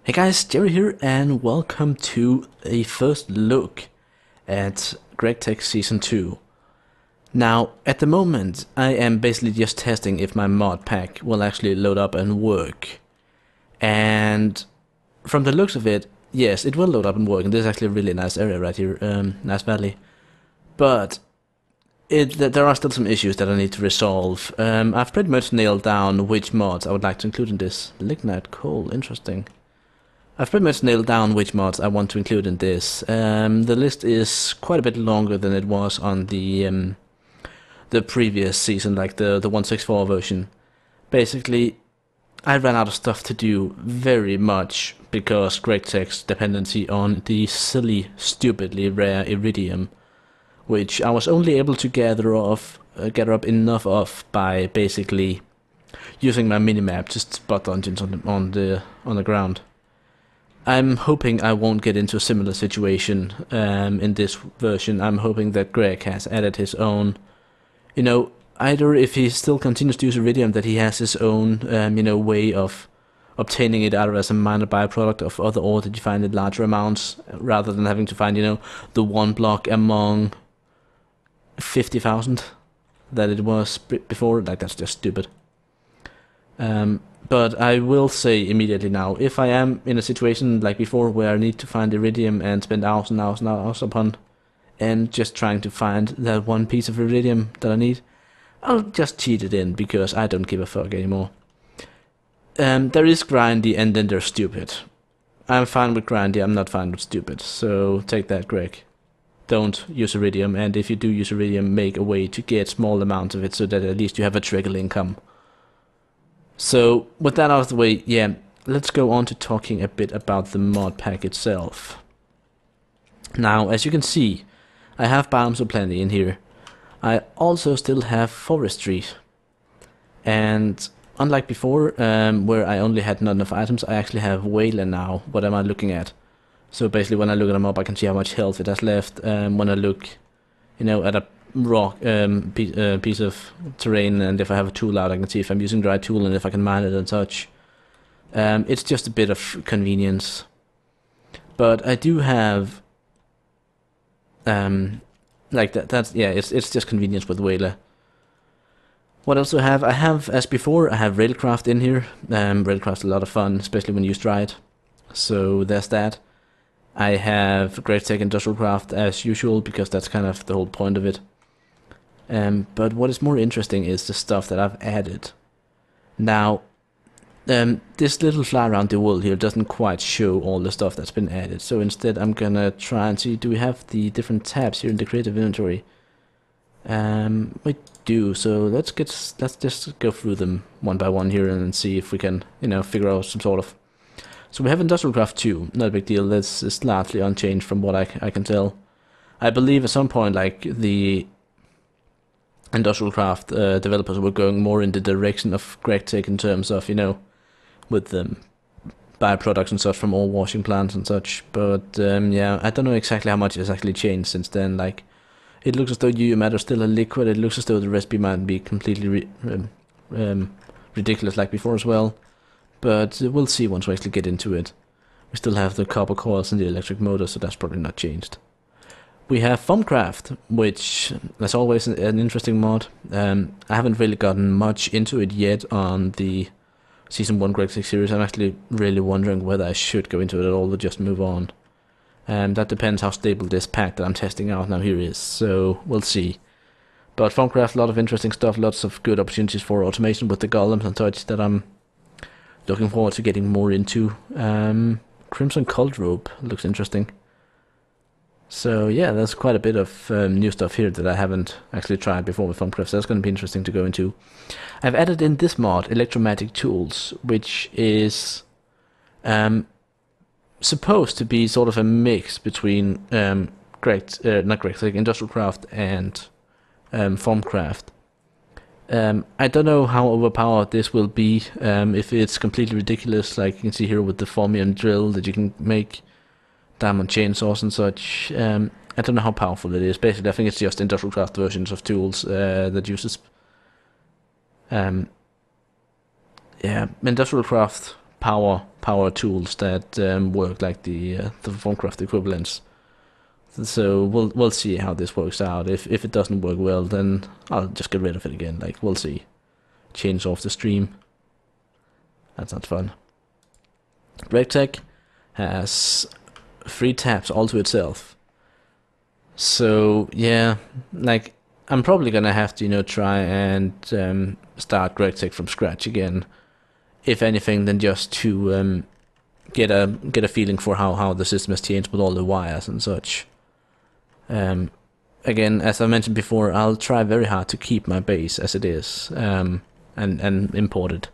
Hey guys, Jerry here and welcome to a first look at GregTech Season 2. Now, at the moment, I am basically just testing if my mod pack will actually load up and work. And from the looks of it, yes, it will load up and work, and this is actually a really nice area right here, nice valley. But there are still some issues that I need to resolve. I've pretty much nailed down which mods I would like to include in this. Lignite coal, interesting. I've pretty much nailed down which mods I want to include in this. The list is quite a bit longer than it was on the previous season, like the 164 version. Basically, I ran out of stuff to do very much because GregTech's dependency on the silly, stupidly rare iridium, which I was only able to gather up enough of by basically using my minimap to spot dungeons on the ground. I'm hoping I won't get into a similar situation in this version. I'm hoping that Greg has added his own, either if he still continues to use Iridium, that he has his own, way of obtaining it either as a minor byproduct of other ore that you find in larger amounts, rather than having to find, the one block among 50,000 that it was before. Like, that's just stupid. But I will say immediately now, if I am in a situation like before where I need to find iridium and spend hours and hours and hours upon and just trying to find that one piece of iridium that I need, I'll just cheat it in because I don't give a fuck anymore. There is grindy and then there's stupid. I'm fine with grindy, I'm not fine with stupid, so take that, Greg. Don't use iridium, and if you do use iridium, make a way to get small amounts of it so that at least you have a trickle income. So, with that out of the way, yeah, let's go on to talking a bit about the mod pack itself. Now, as you can see, I have Biomes O Plenty in here. I also still have Forestry. And unlike before, where I only had not enough items, I actually have WAILA now. What am I looking at? So basically, when I look at a mob, I can see how much health it has left. When I look, at a rock piece of terrain, and if I have a tool out, I can see if I'm using the right tool and if I can mine it and such. It's just a bit of convenience, but I do have like that's yeah, it's just convenience with WAILA. What else do I have? I have, as before, I have Railcraft in here. Railcraft's a lot of fun, especially when used right. So there's that. I have GregTech IndustrialCraft as usual because that's kind of the whole point of it. But what is more interesting is the stuff that I've added. Now, this little fly around the world here doesn't quite show all the stuff that's been added. So instead I'm gonna try and see, do we have the different tabs here in the creative inventory? We do, so let's just go through them one by one here and see if we can, figure out some sort of. So we have IndustrialCraft 2, not a big deal, this is largely unchanged from what I can tell. I believe at some point, like, the IndustrialCraft developers were going more in the direction of GregTech in terms of, with the byproducts and such from all washing plants and such. But yeah, I don't know exactly how much has actually changed since then. Like, it looks as though UU matter is still a liquid. It looks as though the recipe might be completely ridiculous like before as well. But we'll see once we actually get into it. We still have the copper coils and the electric motor, so that's probably not changed. We have Thaumcraft, which, as always, an interesting mod. I haven't really gotten much into it yet on the Season 1 GregTech series. I'm actually really wondering whether I should go into it at all or just move on. That depends how stable this pack that I'm testing out now here is, so we'll see. But Thaumcraft, a lot of interesting stuff, lots of good opportunities for automation with the golems and such that I'm looking forward to getting more into. Crimson Cult Rope looks interesting. So yeah, there's quite a bit of new stuff here that I haven't actually tried before with Thaumcraft, so that's going to be interesting to go into. I've added in this mod, Electro-Magic Tools, which is supposed to be sort of a mix between IndustrialCraft and Thaumcraft. I don't know how overpowered this will be, if it's completely ridiculous, like you can see here with the Formian drill that you can make diamond chainsaws and such. I don't know how powerful it is. Basically, I think it's just IndustrialCraft versions of tools that uses. Yeah, IndustrialCraft power tools that work like the Thaumcraft equivalents. So we'll see how this works out. If it doesn't work well, then I'll just get rid of it again. Like, we'll see. Change off the stream. That's not fun. GregTech has 3 tabs all to itself. So yeah, like, I'm probably gonna have to, you know, try and start GregTech from scratch again. If anything, then just to get a feeling for how the system has changed with all the wires and such. Again, as I mentioned before, I'll try very hard to keep my base as it is, and import it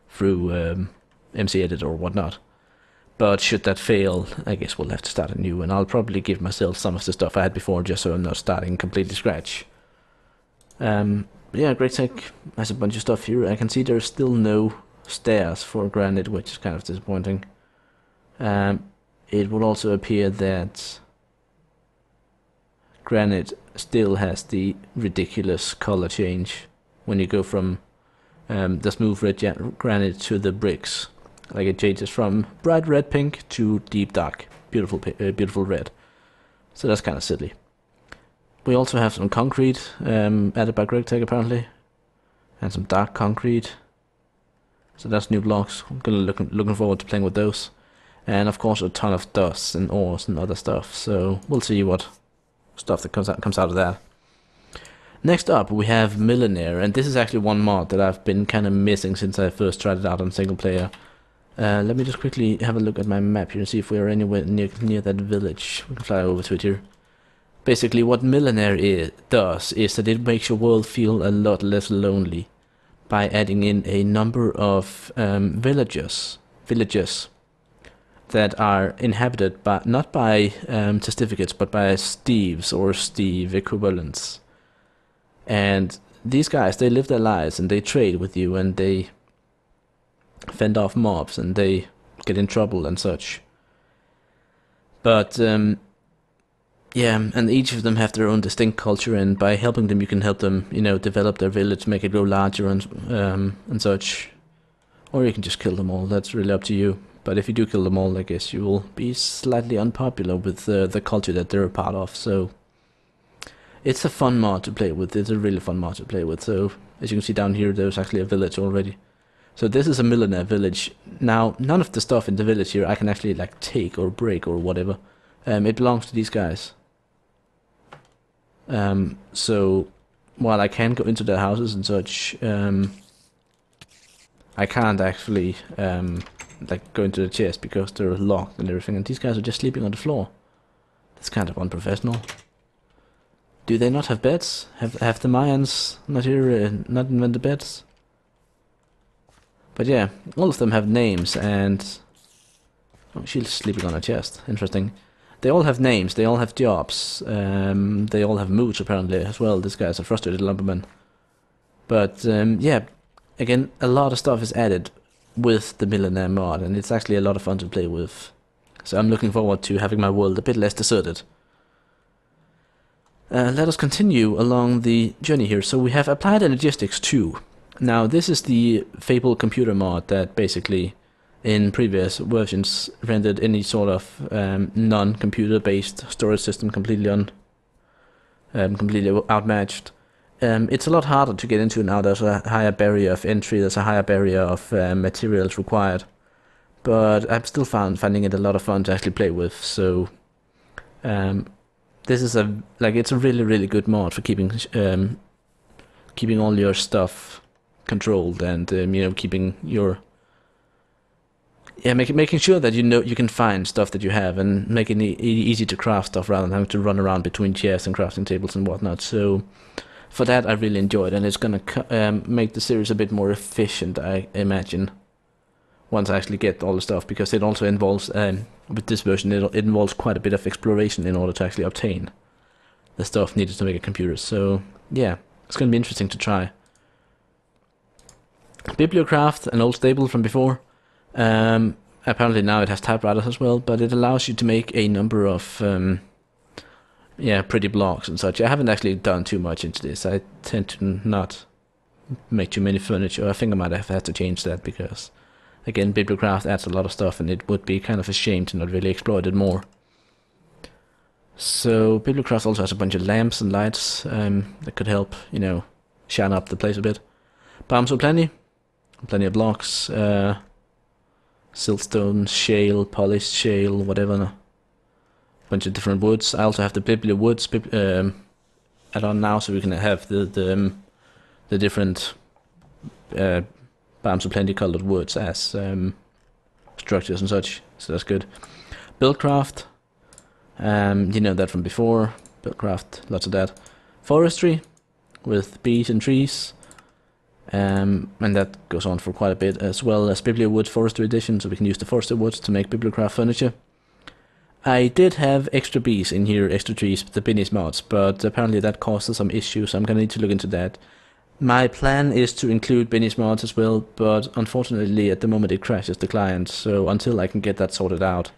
through MC Edit or whatnot. But should that fail, I guess we'll have to start anew, and I'll probably give myself some of the stuff I had before, just so I'm not starting completely scratch. Yeah, GregTech has a bunch of stuff here. I can see there's still no stairs for granite, which is kind of disappointing. It will also appear that granite still has the ridiculous color change when you go from the smooth red granite to the bricks. Like, it changes from bright red pink to deep dark beautiful red. So that's kind of silly. We also have some concrete added by GregTech apparently, and some dark concrete. So that's new blocks. I'm looking forward to playing with those. And of course a ton of dust and ores and other stuff. So we'll see what stuff that comes out of that. Next up we have Millenaire, and this is actually one mod that I've been kind of missing since I first tried it out on single player. Let me just quickly have a look at my map here and see if we are anywhere near that village. We can fly over to it here. Basically what Millenaire does is that it makes your world feel a lot less lonely by adding in a number of villages that are inhabited by not by testificates but by steves or steve equivalents. And these guys, they live their lives and they trade with you and they fend off mobs and they get in trouble and such. But yeah, and each of them have their own distinct culture, and by helping them you can help them, you know, develop their village, make it grow larger and such. Or you can just kill them all, that's really up to you. But if you do kill them all, I guess you will be slightly unpopular with the culture that they're a part of. So it's a fun mod to play with. It's a really fun mod to play with. So as you can see down here, there's actually a village already. So this is a Millenaire village. Now none of the stuff in the village here I can actually like take or break or whatever. It belongs to these guys. So while I can go into their houses and such, I can't actually like go into the chest because they're locked and everything, and these guys are just sleeping on the floor. That's kind of unprofessional. Do they not have beds? Have the Mayans not invented beds? But yeah, all of them have names, and oh, she's sleeping on a chest. Interesting. They all have names, they all have jobs, they all have moods apparently as well. This guy's a frustrated lumberman. But yeah, again, a lot of stuff is added with the Millenaire mod, and it's actually a lot of fun to play with. So I'm looking forward to having my world a bit less deserted. Let us continue along the journey here. So we have applied Energistics 2. Now this is the Fable computer mod that basically in previous versions rendered any sort of non-computer based storage system completely outmatched. It's a lot harder to get into now. There's a higher barrier of entry, there's a higher barrier of materials required, but I'm still finding it a lot of fun to actually play with. So this is it's a really good mod for keeping all your stuff controlled, and you know, keeping your making sure that you can find stuff that you have, and making it easy to craft stuff rather than having to run around between chests and crafting tables and whatnot. So for that I really enjoyed, and it's gonna make the series a bit more efficient, I imagine, once I actually get all the stuff, because it also involves with this version it involves quite a bit of exploration in order to actually obtain the stuff needed to make a computer. So yeah, it's gonna be interesting to try. Bibliocraft, an old stable from before. Apparently now it has typewriters as well, but it allows you to make a number of pretty blocks and such. I haven't actually done too much into this. I tend to not make too many furniture. I think I might have had to change that because Again, Bibliocraft adds a lot of stuff, and it would be kind of a shame to not really exploit it more. So Bibliocraft also has a bunch of lamps and lights that could help, you know, shine up the place a bit. Biomes O Plenty, plenty of blocks, siltstone, shale, polished shale, whatever. Bunch of different woods. I also have the Bibliowoods add-on now, so we can have the different Biomes O Plenty colored woods as structures and such. So that's good. Buildcraft. You know that from before. Buildcraft, lots of that. Forestry with bees and trees. And that goes on for quite a bit, as well as Bibliowoods Forestry Edition, so we can use the forestry woods to make Bibliocraft furniture. I did have extra bees in here, extra trees, the Binnie's mods, but apparently that causes some issues, so I'm gonna need to look into that. My plan is to include Binnie's mods as well, but unfortunately at the moment it crashes the client, so until I can get that sorted out,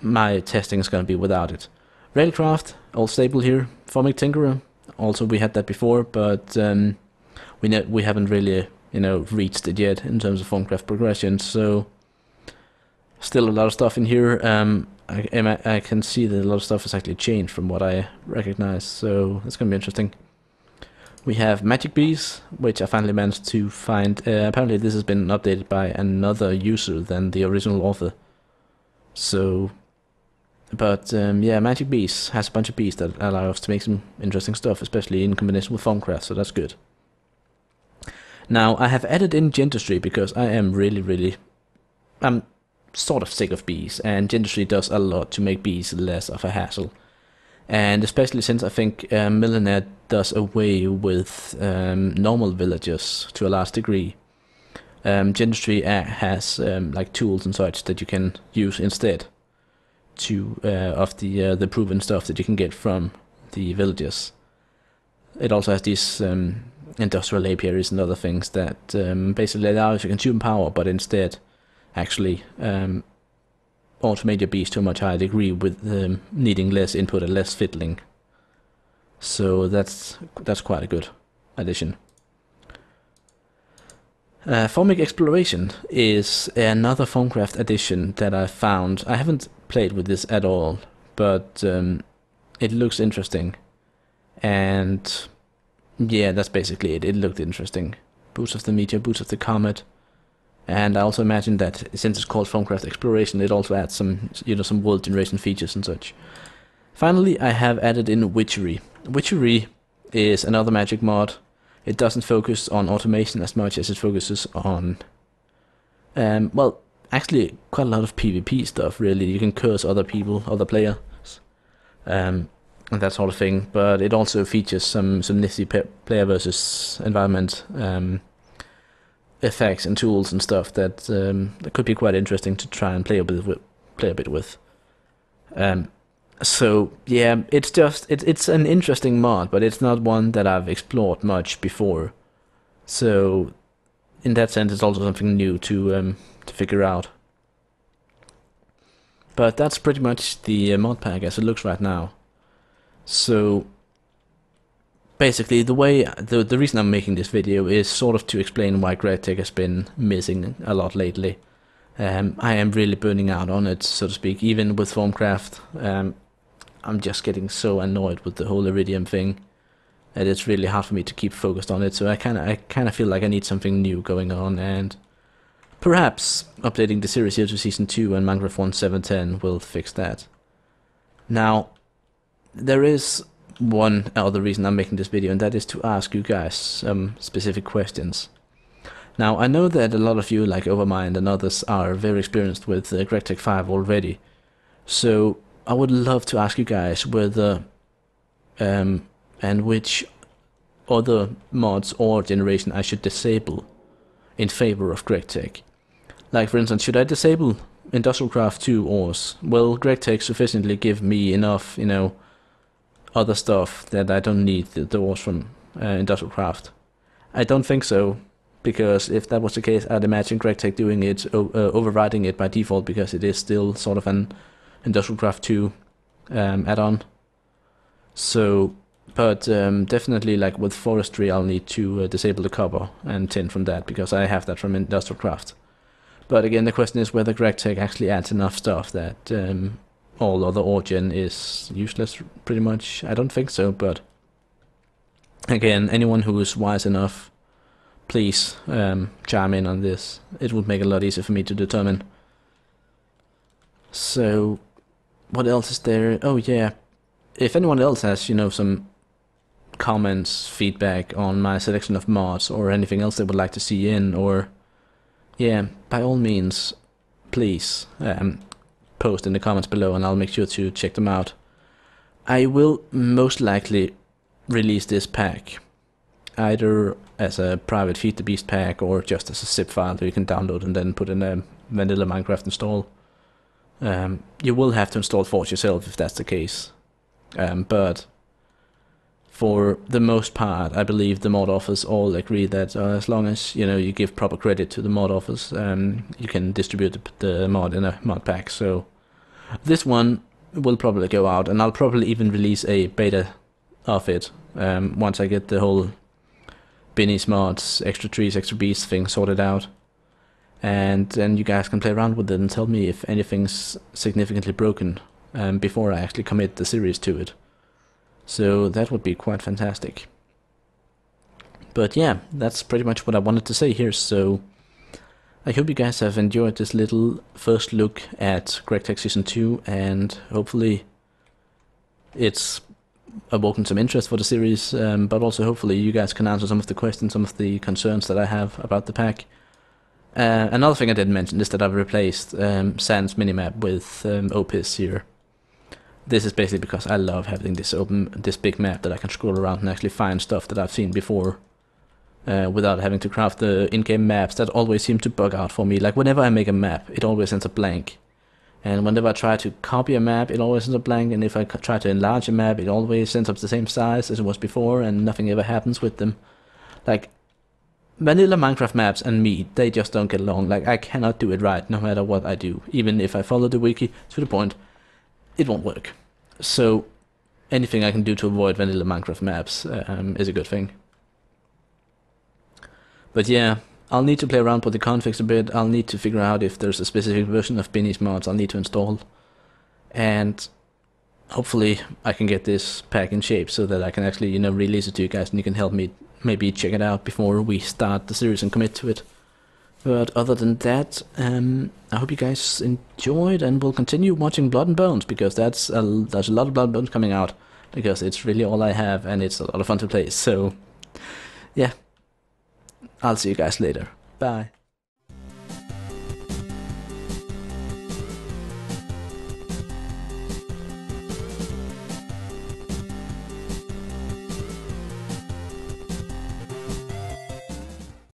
my testing is gonna be without it. Railcraft, all stable here. Thaumic Tinkerer, also we had that before, but we haven't really, you know, reached it yet in terms of Thaumcraft progression, so still a lot of stuff in here. I can see that a lot of stuff has actually changed from what I recognize, so it's gonna be interesting. We have magic bees, which I finally managed to find. Apparently this has been updated by another user than the original author. So, but yeah, magic bees has a bunch of bees that allow us to make some interesting stuff, especially in combination with Thaumcraft, so that's good. Now, I have added in Gendustry because I am I'm sort of sick of bees, and Gendustry does a lot to make bees less of a hassle. And especially since I think Millenaire does away with normal villagers to a large degree. Gendustry has like tools and such that you can use instead of the proven stuff that you can get from the villagers. It also has these industrial apiaries and other things that basically allow you to consume power, but instead actually automate your bees to a much higher degree with needing less input and less fiddling. So that's quite a good addition. Thaumic Exploration is another Thaumcraft addition that I found. I haven't played with this at all, but it looks interesting. And yeah, that's basically it. It looked interesting. Boots of the Meteor, Boots of the Comet. And I also imagine that since it's called Thaumcraft Exploration, it also adds some, you know, some world generation features and such. Finally, I have added in Witchery. Witchery is another magic mod. It doesn't focus on automation as much as it focuses on, well, actually quite a lot of PvP stuff, really. You can curse other people, other players, and that sort of thing. But it also features some nifty player versus environment effects and tools and stuff that could be quite interesting to try and play a bit with. So yeah, it's an interesting mod, but it's not one that I've explored much before. So in that sense, it's also something new to figure out. But that's pretty much the mod pack as it looks right now. So basically, the reason I'm making this video is sort of to explain why GregTech has been missing a lot lately. I am really burning out on it, so to speak. Even with Thaumcraft, I'm just getting so annoyed with the whole Iridium thing, and it's really hard for me to keep focused on it. So I kind of feel like I need something new going on, and perhaps updating the series here to Season 2 and Minecraft 1.7.10 will fix that. Now, there is one other reason I'm making this video, and that is to ask you guys some specific questions. Now, I know that a lot of you, like Overmind and others, are very experienced with GregTech 5 already, so I would love to ask you guys whether and which other mods or generation I should disable in favor of GregTech. Like, for instance, should I disable IndustrialCraft 2 ores? Will GregTech sufficiently give me enough, you know, other stuff that I don't need the ores from IndustrialCraft? I don't think so, because if that was the case, I'd imagine GregTech doing it, overriding it by default, because it is still sort of an IndustrialCraft 2 add-on. So But definitely, like with Forestry, I'll need to disable the copper and tin from that, because I have that from IndustrialCraft. But again, the question is whether GregTech actually adds enough stuff that all other origin is useless, pretty much. I don't think so, but again, anyone who is wise enough, please chime in on this. It would make it a lot easier for me to determine. So, what else is there? Oh yeah, if anyone else has, you know, some comments, feedback on my selection of mods, or anything else they would like to see in, or yeah, by all means, please post in the comments below and I'll make sure to check them out. I will most likely release this pack either as a private Feed the Beast pack or just as a zip file that you can download and then put in a vanilla Minecraft install. You will have to install Forge yourself if that's the case, but for the most part, I believe the mod authors all agree that as long as, you know, you give proper credit to the mod authors, you can distribute the mod in a mod pack. So this one will probably go out, and I'll probably even release a beta of it once I get the whole Binnie's mods, extra trees, extra beasts thing sorted out. And then you guys can play around with it and tell me if anything's significantly broken before I actually commit the series to it. So that would be quite fantastic. But yeah, that's pretty much what I wanted to say here, so I hope you guys have enjoyed this little first look at GregTech Season 2, and hopefully it's awoken some interest for the series, but also hopefully you guys can answer some of the questions, some of the concerns that I have about the pack. Another thing I didn't mention is that I've replaced Sand's minimap with Opis here. This is basically because I love having this big map that I can scroll around and actually find stuff that I've seen before without having to craft the in-game maps that always seem to bug out for me. Like whenever I make a map, it always ends up blank. And whenever I try to copy a map, it always ends up blank. And if I try to enlarge a map, it always ends up the same size as it was before, and nothing ever happens with them. Like, vanilla Minecraft maps and me, they just don't get along. Like, I cannot do it right no matter what I do. Even if I follow the wiki to the point, it won't work. So anything I can do to avoid vanilla Minecraft maps is a good thing. But yeah, I'll need to play around with the configs a bit. I'll need to figure out if there's a specific version of Binnie's mods I'll need to install. And hopefully I can get this pack in shape so that I can actually, you know, release it to you guys and you can help me maybe check it out before we start the series and commit to it. But other than that, I hope you guys enjoyed and will continue watching Blood and Bones, because there's a lot of Blood and Bones coming out, because it's really all I have and it's a lot of fun to play. So yeah, I'll see you guys later. Bye.